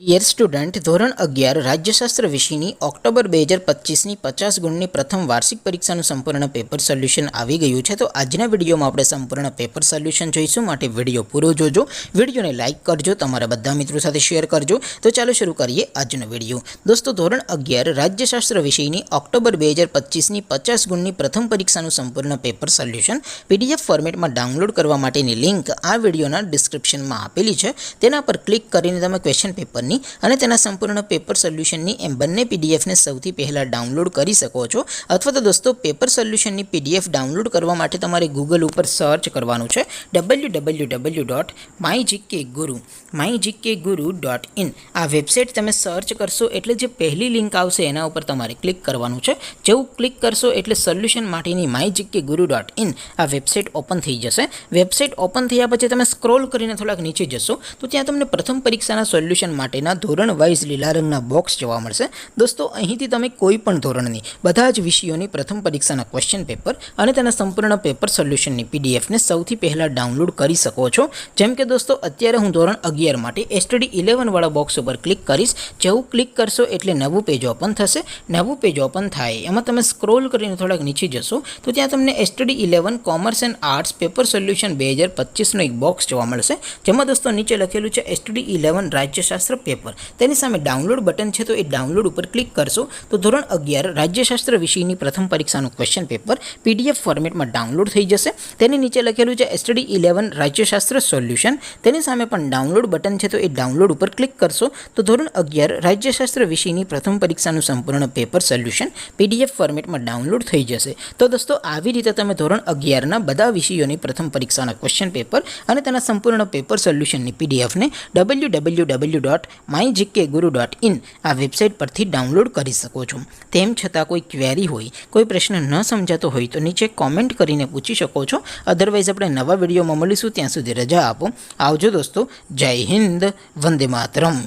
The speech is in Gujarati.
ડિયર સ્ટુડન્ટ, ધોરણ 11 રાજ્યશાસ્ત્ર વિષયની ઓક્ટોબર 2025ની 50 ગુણની પ્રથમ વાર્ષિક પરીક્ષાનું સંપૂર્ણ પેપર સોલ્યુશન આવી ગયું છે. તો આજના વિડીયોમાં આપણે સંપૂર્ણ પેપર સોલ્યુશન જોઈશું, માટે વિડીયો પૂરો જોજો. વિડીયોને લાઇક કરજો, તમારા બધા મિત્રો સાથે શેર કરજો. તો ચાલો શરૂ કરીએ આજનો વિડીયો. દોસ્તો, ધોરણ 11 રાજ્યશાસ્ત્ર વિષયની ઓક્ટોબર 2025ની 50 ગુણની પ્રથમ પરીક્ષાનું સંપૂર્ણ પેપર સોલ્યુશન PDF ફોર્મેટમાં ડાઉનલોડ કરવા માટેની લિંક આ વિડીયોના ડિસ્ક્રિપ્શનમાં આપેલી છે. તેના પર ક્લિક કરીને તમે ક્વેશ્ચન પેપર અને તેના સંપૂર્ણ પેપર સોલ્યુશનની એમ બંને પીડીએફને સૌથી પહેલાં ડાઉનલોડ કરી શકો છો. અથવા તો દોસ્તો, પેપર સોલ્યુશનની PDF ડાઉનલોડ કરવા માટે તમારે ગૂગલ ઉપર સર્ચ કરવાનું છે www.mygkguru.in. આ વેબસાઇટ તમે સર્ચ કરશો એટલે જે પહેલી લિંક આવશે એના ઉપર તમારે ક્લિક કરવાનું છે. જેવું ક્લિક કરશો એટલે સોલ્યુશન માટેની mygkguru.in આ વેબસાઇટ ઓપન થઈ જશે. વેબસાઇટ ઓપન થયા પછી તમે સ્ક્રોલ કરીને થોડાક નીચે જશો તો ત્યાં તમને પ્રથમ પરીક્ષાના સોલ્યુશન માટે ધોરણ વાઇઝ લીલા રંગના બોક્સ જોવા મળશે. દોસ્તો, અહીંથી તમે કોઈ પણ ધોરણની બધા જ વિષયોની પ્રથમ પરીક્ષાના ક્વેશ્ચન પેપર અને તેના સંપૂર્ણ પેપર સોલ્યુશનની PDFને સૌથી પહેલાં ડાઉનલોડ કરી શકો છો. જેમ કે દોસ્તો, અત્યારે હું ધોરણ 11 માટે STD 11 વાળા બોક્સ ઉપર ક્લિક કરીશ. જેવું ક્લિક કરશો એટલે નવું પેજ ઓપન થશે. નવું પેજ ઓપન થાય એમાં તમે સ્ક્રોલ કરીને થોડાક નીચે જશો તો ત્યાં તમને STD 11 commerce and arts paper solution 2025નો એક બોક્સ જોવા મળશે. જેમાં દોસ્તો નીચે લખેલું છે STD 11 રાજ્યશાસ્ત્ર પેપર. તેની સામે ડાઉનલોડ બટન છે, તો એ ડાઉનલોડ ઉપર ક્લિક કરશો તો ધોરણ 11 રાજ્યશાસ્ત્ર વિષયની પ્રથમ પરીક્ષાનું ક્વેશ્ચન પેપર PDF ફોર્મેટમાં ડાઉનલોડ થઈ જશે. તેની નીચે લખેલું છે STD 11 રાજ્યશાસ્ત્ર સોલ્યુશન. તેની સામે પણ ડાઉનલોડ બટન છે, તો એ ડાઉનલોડ ઉપર ક્લિક કરશો તો ધોરણ 11 રાજ્યશાસ્ત્ર વિષયની પ્રથમ પરીક્ષાનું સંપૂર્ણ પેપર સોલ્યુશન PDF ફોર્મેટમાં ડાઉનલોડ થઈ જશે. તો દોસ્તો, આવી રીતે તમે ધોરણ 11ના બધા વિષયોની પ્રથમ પરીક્ષાના ક્વેશ્ચન પેપર અને તેના સંપૂર્ણ પેપર સોલ્યુશનની PDFને www.mygkguru.in આ વેબસાઇટ પરથી ડાઉનલોડ કરી શકો છો. તેમ છતાં કોઈ ક્વેરી હોય, કોઈ પ્રશ્ન ન સમજાતો હોય તો નીચે કોમેન્ટ કરીને પૂછી શકો છો. અધરવાઇઝ આપણે નવા વિડીયોમાં મળીશું. ત્યાં સુધી રજા આપો. આવજો દોસ્તો. જય હિન્દ. વંદે માતરમ.